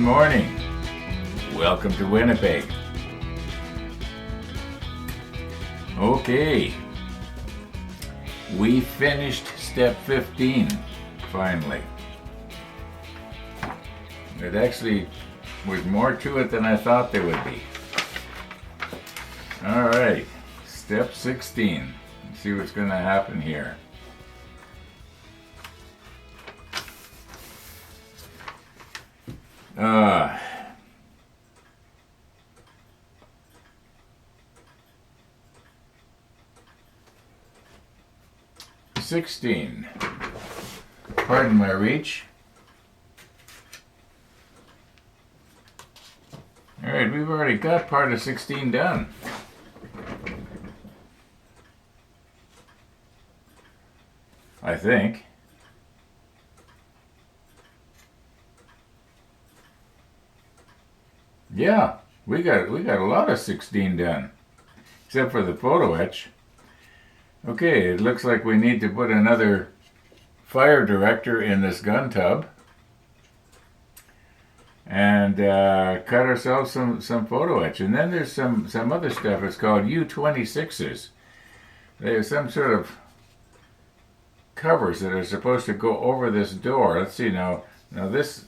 morning. Welcome to Winnipeg. Okay, we finished step 15, finally. It actually was more to it than I thought there would be. Alright, step 16. Let's see what's going to happen here. Uh, 16. Pardon my reach. Alright, we've already got part of 16 done. I think. Yeah, we got a lot of 16 done. Except for the photo etch. Okay, it looks like we need to put another fire director in this gun tub. And cut ourselves some photo etch. And then there's some other stuff. It's called U26s. There's some sort of covers that are supposed to go over this door. Let's see now this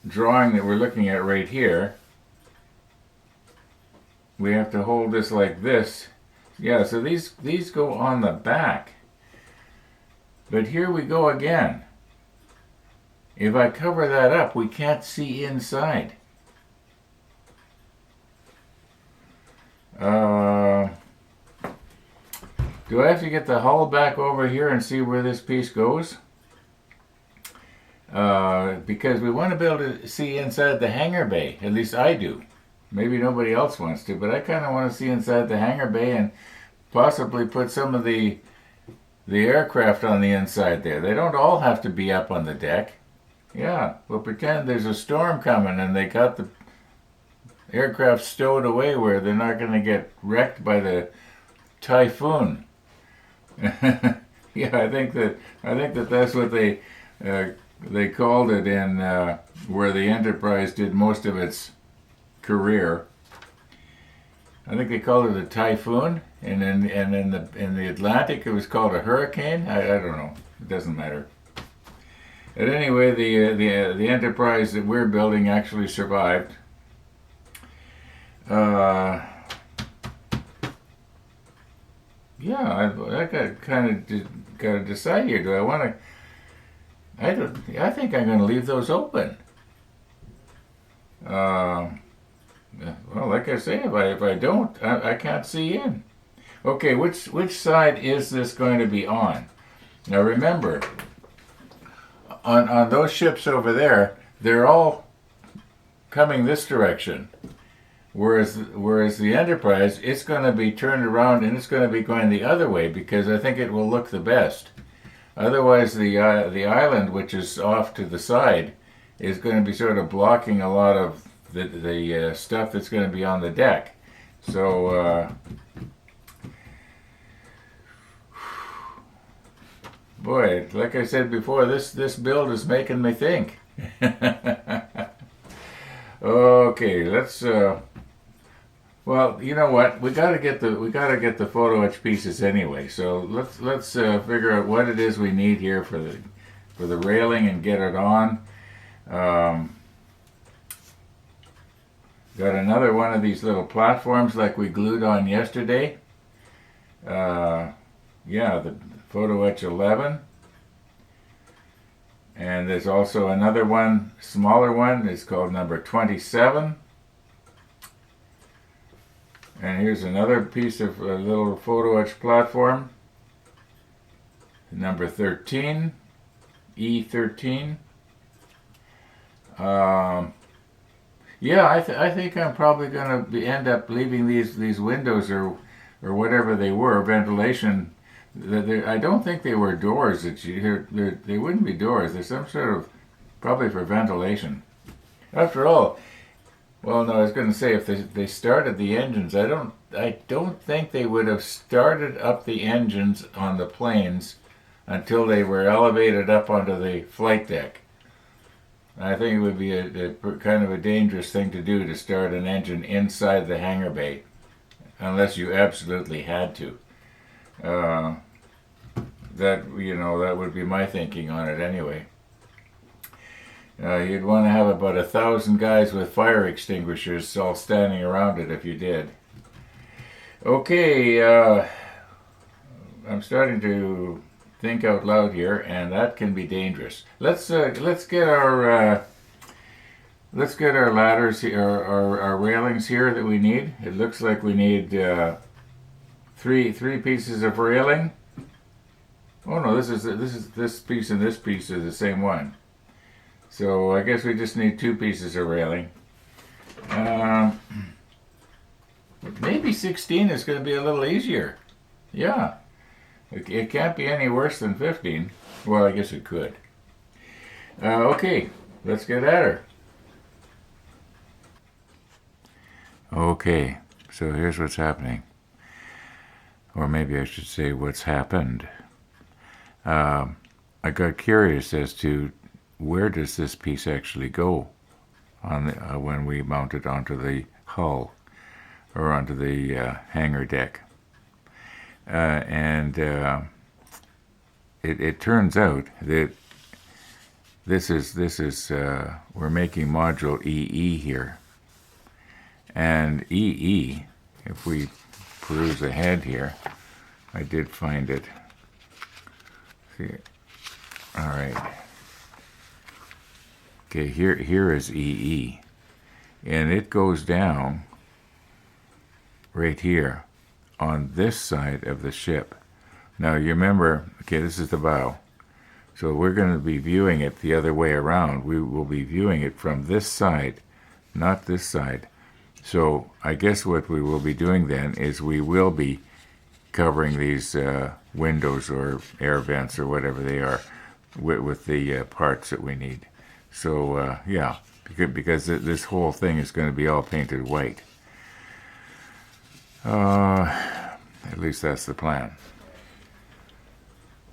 drawing that we're looking at right here, we have to hold this like this. Yeah, so these go on the back. But here we go again. If I cover that up, we can't see inside. Do I have to get the hull back over here and see where this piece goes? Because we want to be able to see inside the hangar bay. At least I do. Maybe nobody else wants to, but I kind of want to see inside the hangar bay and possibly put some of the aircraft on the inside there. They don't all have to be up on the deck. Yeah, we'll pretend there's a storm coming and they got the aircraft stowed away where they're not going to get wrecked by the typhoon. Yeah, I think that that's what they called it in where the Enterprise did most of its career. I think they called it a typhoon, and in the Atlantic it was called a hurricane. I don't know. It doesn't matter. But anyway, the Enterprise that we're building actually survived. Yeah, I got to decide here. Do I want to? I think I'm going to leave those open. Well, like I say, if I don't, I can't see in. Okay, which side is this going to be on? Now remember, on those ships over there, they're all coming this direction. Whereas the Enterprise, it's going to be turned around and it's going to be going the other way because I think it will look the best. Otherwise, the island, which is off to the side, is going to be sort of blocking a lot of the stuff that's going to be on the deck. So, boy, like I said before, this build is making me think. Okay, let's. Well, you know what? We gotta get the photo etch pieces anyway. So let's figure out what it is we need here for the railing and get it on. Got another one of these little platforms like we glued on yesterday. Yeah, the photo etch 11. And there's also another one, smaller one. It's called number 27. And here's another piece of a little photo etch platform. Number 13, E13. Yeah, I think I'm probably going to end up leaving these windows or whatever they were, ventilation. I don't think they were doors that you hear. They wouldn't be doors. They're some sort of, probably for ventilation. After all, well, no, I was going to say if they started the engines, I don't think they would have started up the engines on the planes until they were elevated up onto the flight deck. I think it would be a kind of a dangerous thing to do to start an engine inside the hangar bay, unless you absolutely had to. Uh, that that would be my thinking on it anyway. You'd want to have about 1,000 guys with fire extinguishers all standing around it if you did. Okay, I'm starting to think out loud here, and that can be dangerous. Let's get our ladders here, our railings here that we need. It looks like we need three pieces of railing. Oh no, this piece and this piece are the same one. So I guess we just need 2 pieces of railing. Maybe 16 is going to be a little easier. Yeah, it can't be any worse than 15. Well, I guess it could. Okay, let's get at her. Okay, so here's what's happening. Or maybe I should say what's happened. I got curious as to where does this piece actually go on when we mount it onto the hull or onto the hangar deck. And it turns out that this is we're making module EE here. And EE, if we peruse ahead here, I did find it. See, all right. Okay, here is EE, and it goes down right here on this side of the ship. Now you remember, okay, this is the bow, so we're going to be viewing it the other way around. We will be viewing it from this side, not this side. So I guess what we will be doing then is we will be covering these windows or air vents or whatever they are with the parts that we need. So yeah, because this whole thing is going to be all painted white. At least that's the plan.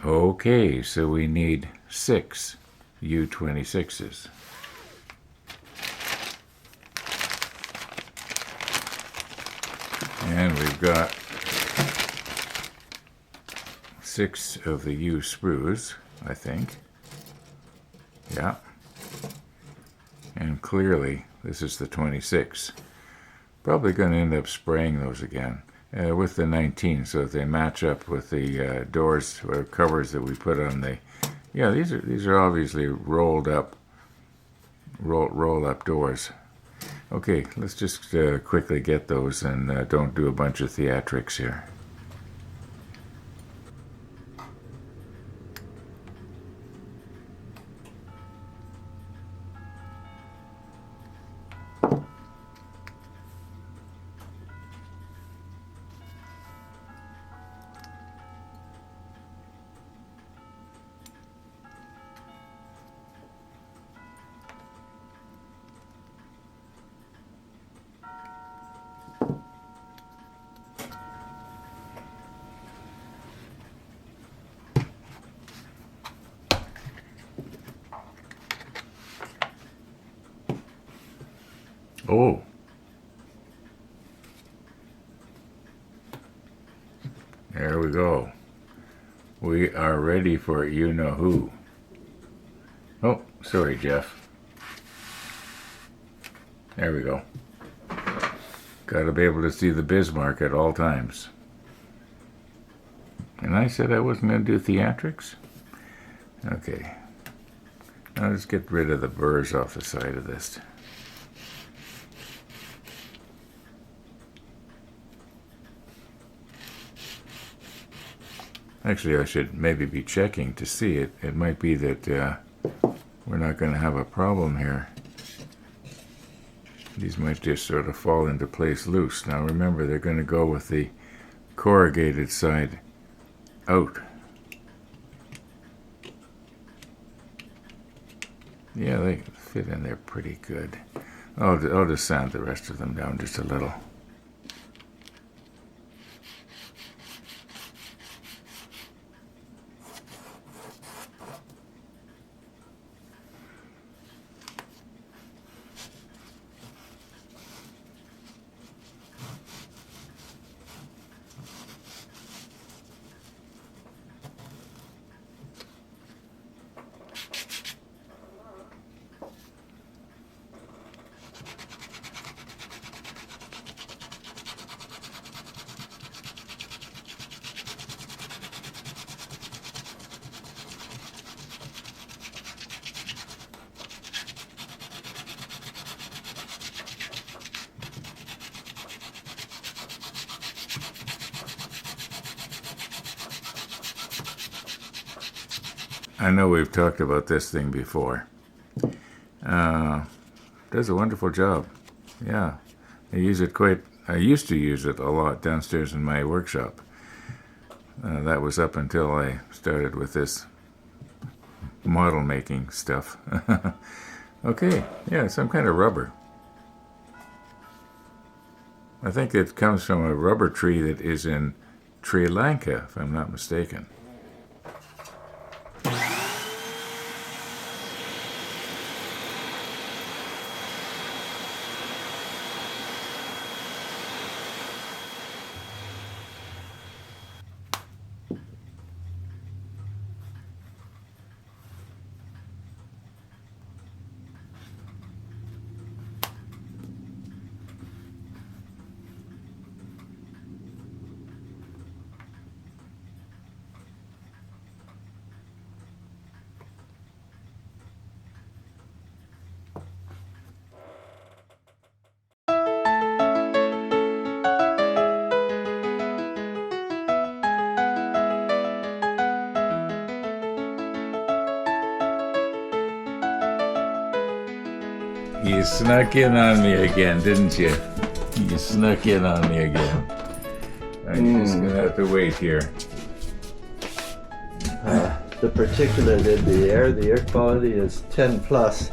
Okay, so we need 6 U-26s. And we've got 6 of the U sprues, I think. Yeah. And clearly, this is the 26. Probably going to end up spraying those again with the 19, so that they match up with the doors or covers that we put on the. Yeah, these are obviously roll up doors. Okay, let's just quickly get those and don't do a bunch of theatrics here. Oh. There we go. We are ready for you-know-who. Oh, sorry, Jeff. There we go. Got to be able to see the Bismarck at all times. And I said I wasn't going to do theatrics? Okay. Now let's get rid of the burrs off the side of this. Actually, I should maybe be checking to see it. It might be that we're not going to have a problem here. These might just sort of fall into place loose. Now remember, they're going to go with the corrugated side out. Yeah, they fit in there pretty good. I'll just sand the rest of them down just a little. I know we've talked about this thing before. Does a wonderful job. Yeah, I used to use it a lot downstairs in my workshop. That was up until I started with this model making stuff. Okay, yeah, some kind of rubber. I think it comes from a rubber tree that is in Sri Lanka, if I'm not mistaken. You snuck in on me again, didn't you? You snuck in on me again. I'm just gonna have to wait here. The particulate in the air quality is 10 plus.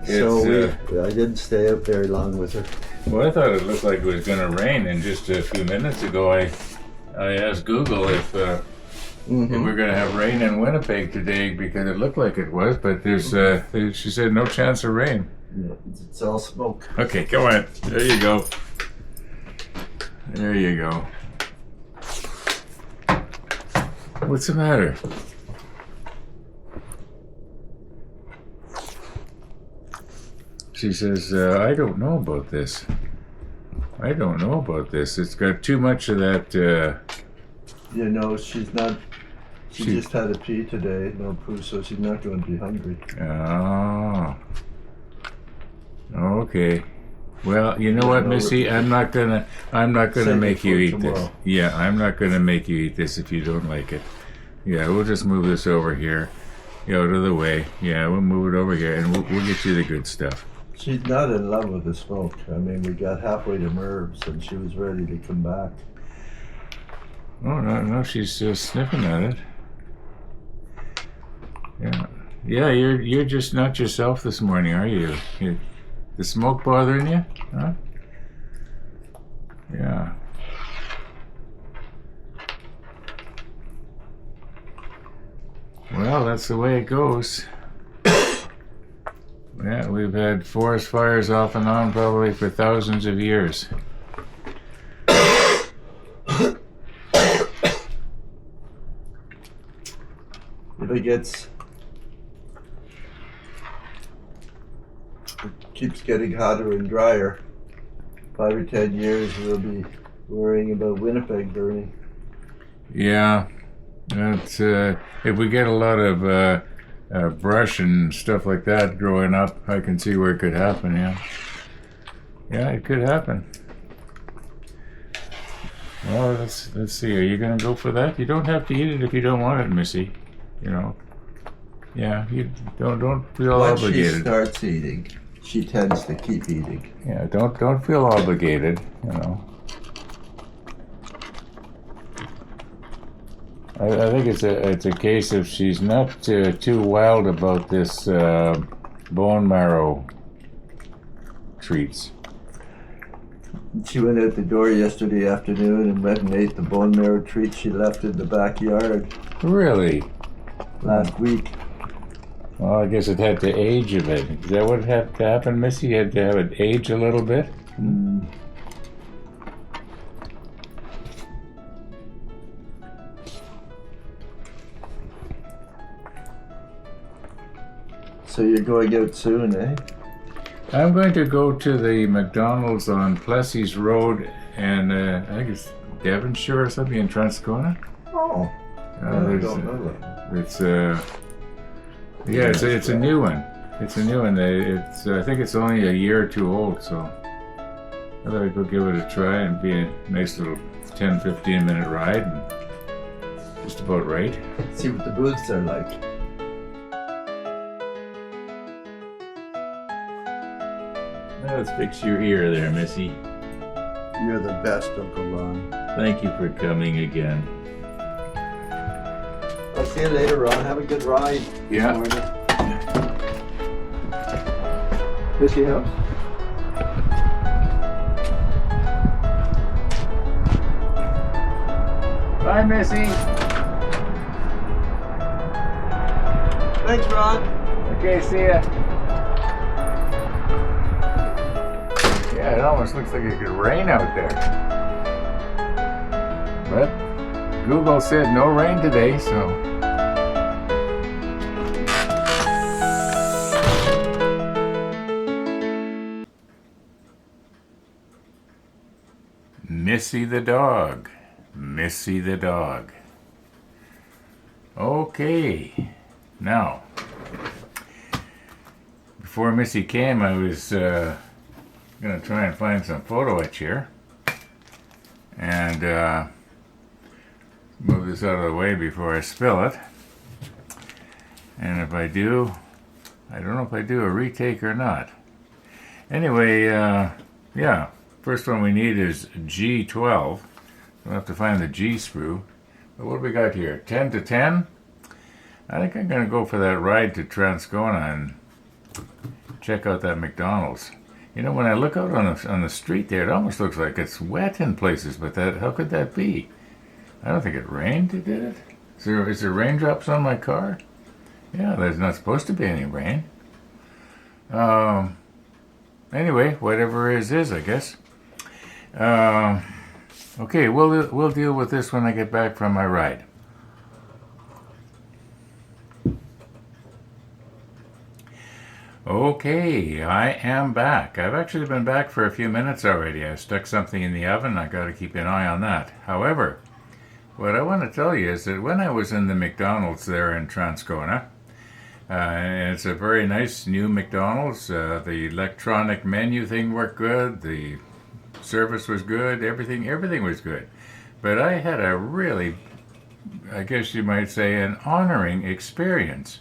So I didn't stay up very long with her. Well, I thought it looked like it was gonna rain, and just a few minutes ago I asked Google if we're gonna have rain in Winnipeg today, because it looked like it was, but she said no chance of rain. Yeah, it's all smoke. Okay, come on. There you go. There you go. What's the matter? She says, I don't know about this. I don't know about this. It's got too much of that, You know, she's not... She just had a pee today, no poo, so she's not going to be hungry. Oh. Okay. Well, you know what, Missy? I'm not gonna make you eat this. Yeah, I'm not gonna make you eat this if you don't like it. Yeah, we'll just move this over here, out of the way. Yeah, we'll move it over here, and we'll get you the good stuff. She's not in love with the smoke. I mean, we got halfway to Merv's, and she was ready to come back. Oh no, she's sniffing at it. Yeah, you're just not yourself this morning, are you? The smoke bothering you? Huh? Yeah. Well, that's the way it goes. Yeah, we've had forest fires off and on probably for thousands of years. If it keeps getting hotter and drier, 5 or 10 years we'll be worrying about Winnipeg burning. Yeah, that's if we get a lot of brush and stuff like that growing up, I can see where it could happen. Yeah, it could happen. Well, let's see. Are you gonna go for that? You don't have to eat it if you don't want it, Missy. Yeah, you don't feel obligated. Once she starts eating, she tends to keep eating. Yeah, don't feel obligated. I think it's a case of she's not too wild about this bone marrow treats. She went out the door yesterday afternoon and went and ate the bone marrow treat she left in the backyard. Really? Last week. Well, I guess it had to age a bit. Is that what had to happen, Missy? You had to have it age a little bit? So you're going out soon, eh? I'm going to go to the McDonald's on Plessy's Road, and I think it's Devonshire or something in Transcona. Oh, I don't know that. It's it's a new one. It's a new one. I think it's only a year or two old, so I thought I'd go give it a try and be a nice little 10-15 minute ride. Just about right. See what the booths are like. Let's fix your ear there, Missy. You're the best, Uncle Ron. Thank you for coming again. I'll see you later, Ron. Have a good ride. Yeah. Missy House? Bye, Missy. Thanks, Ron. Okay, see ya. Yeah, it almost looks like it could rain out there. But Google said no rain today, so. Missy the dog. Missy the dog. Okay. Now, before Missy came, I was going to try and find some photo etch here. And move this out of the way before I spill it. And if I do, I don't know if I do a retake or not. Anyway, yeah, first one we need is G12. We'll have to find the G sprue. But what do we got here? 10 to 10? I think I'm going to go for that ride to Transcona and check out that McDonald's. You know, when I look out on the street there, it almost looks like it's wet in places, but how could that be? I don't think it rained, did it? Is there raindrops on my car? Yeah, there's not supposed to be any rain. Anyway, whatever is, I guess. Okay, we'll deal with this when I get back from my ride. Okay, I am back. I've actually been back for a few minutes already. I stuck something in the oven. I got to keep an eye on that. However, what I want to tell you is that when I was in the McDonald's there in Transcona, and it's a very nice new McDonald's. The electronic menu thing worked good. The service was good. Everything was good. But I had a really, I guess you might say, an honoring experience.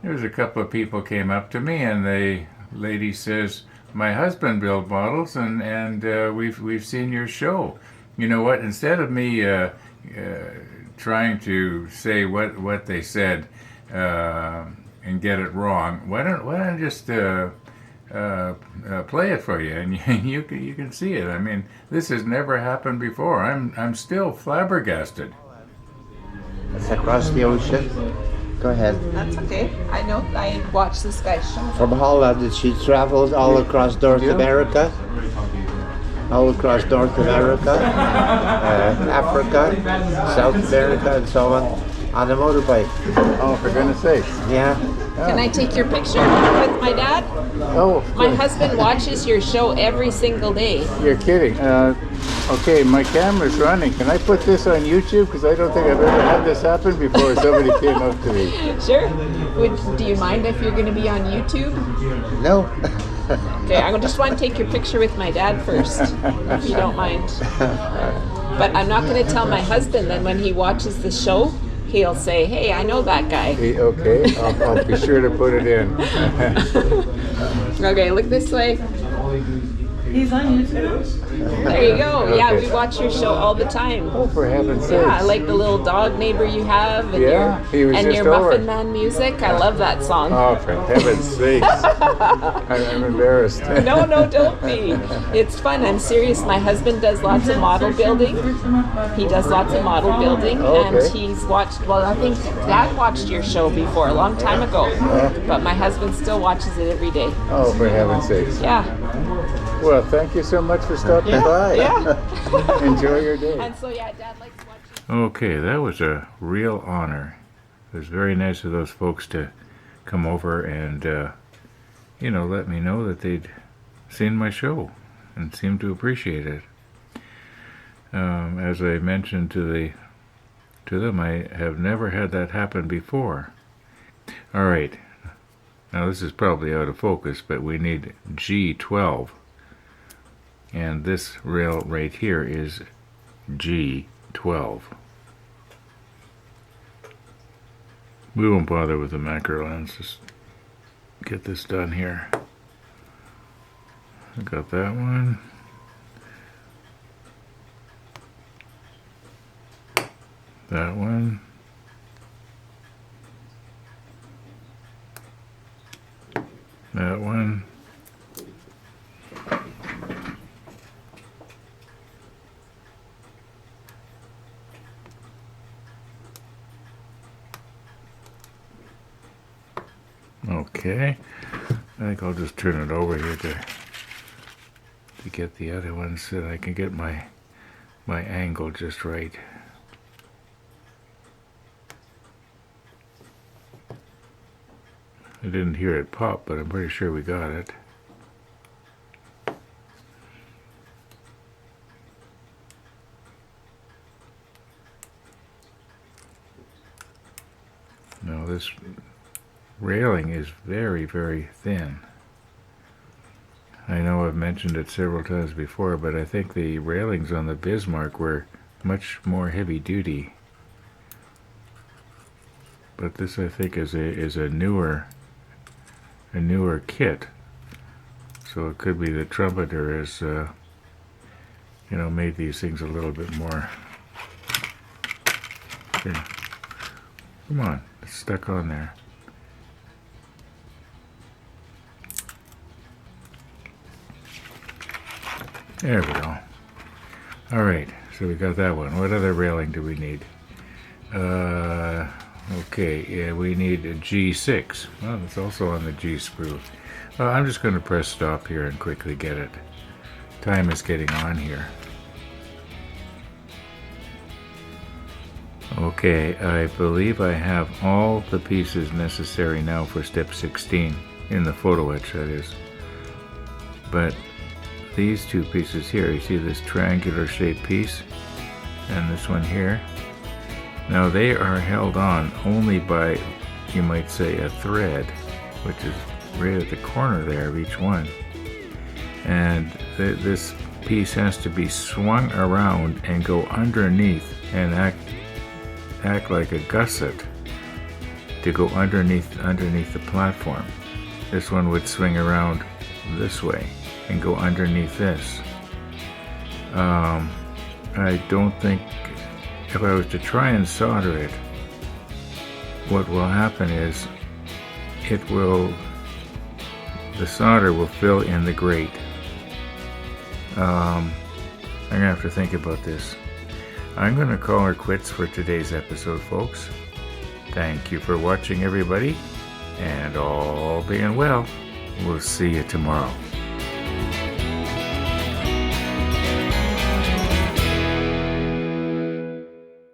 There was a couple of people came up to me, and the lady says, "My husband built models, and we've seen your show. You know what? Instead of me trying to say what they said and get it wrong, why don't I just play it for you, and you can see it. I mean, this has never happened before. I'm still flabbergasted." It's across the ocean. Go ahead. That's okay. I know. I watched this guy's show. From Holland, she travels all across North America. All across North America, Africa, South America, and so on a motorbike. Oh, for goodness sakes. Yeah. Can I take your picture with my dad? Oh, My husband watches your show every single day. you're kidding. Okay, my camera's running. Can I put this on YouTube? Because I don't think I've ever had this happen before. Somebody came up to me. Sure. Do you mind if you're going to be on YouTube? No. Okay, I just want to take your picture with my dad first, if you don't mind. But I'm not going to tell my husband that when he watches the show, he'll say, "Hey, I know that guy." Okay, I'll be sure to put it in. Okay, look this way. He's on YouTube. There you go. Yeah, Okay. we watch your show all the time. Oh, for heaven's sakes. Yeah, I like the little dog neighbor you have, and Yeah, he was your just over. Muffin Man music. I love that song. Oh, for heaven's sakes. I'm embarrassed. No, don't be. It's fun. I'm serious. My husband does lots of model building. He does lots of model building, and Okay. he's watched. Well, I think Dad watched your show before a long time ago, but my husband still watches it every day. Oh, for heaven's sakes. Yeah, Well, thank you so much for stopping by. yeah. Enjoy your day. And so yeah, Dad likes watching. Okay, that was a real honor. It was very nice of those folks to come over and, let me know that they'd seen my show and seemed to appreciate it. As I mentioned to them, I have never had that happen before. All right. Now this is probably out of focus, but we need G12. And this rail right here is G12. We won't bother with the macro lens. Just get this done here. I got that one. That one. That one. Okay. I think I'll just turn it over here to get the other ones so that I can get my angle just right. I didn't hear it pop, but I'm pretty sure we got it. Now this railing is very, very thin. I know I've mentioned it several times before, but I think the railings on the Bismarck were much more heavy duty. But this, I think, is a newer kit. So it could be the trumpeter has made these things a little bit more. Here. Come on, it's stuck on there. There we go. All right, so we got that one. What other railing do we need? Okay, yeah, we need a G6. Well, it's also on the G sprue. I'm just going to press stop here and quickly get it. Time is getting on here. Okay, I believe I have all the pieces necessary now for step 16, in the photo etch, that is. But these two pieces here, you see this triangular shaped piece and this one here. Now they are held on only by, you might say, a thread, which is right at the corner there of each one. And this piece has to be swung around and go underneath and act like a gusset to go underneath the platform. This one would swing around this way and go underneath this. I don't think, if I was to try and solder it, what will happen is the solder will fill in the grate. I'm gonna have to think about this. I'm gonna call her quits for today's episode, folks. Thank you for watching, everybody, and all being well, we'll see you tomorrow.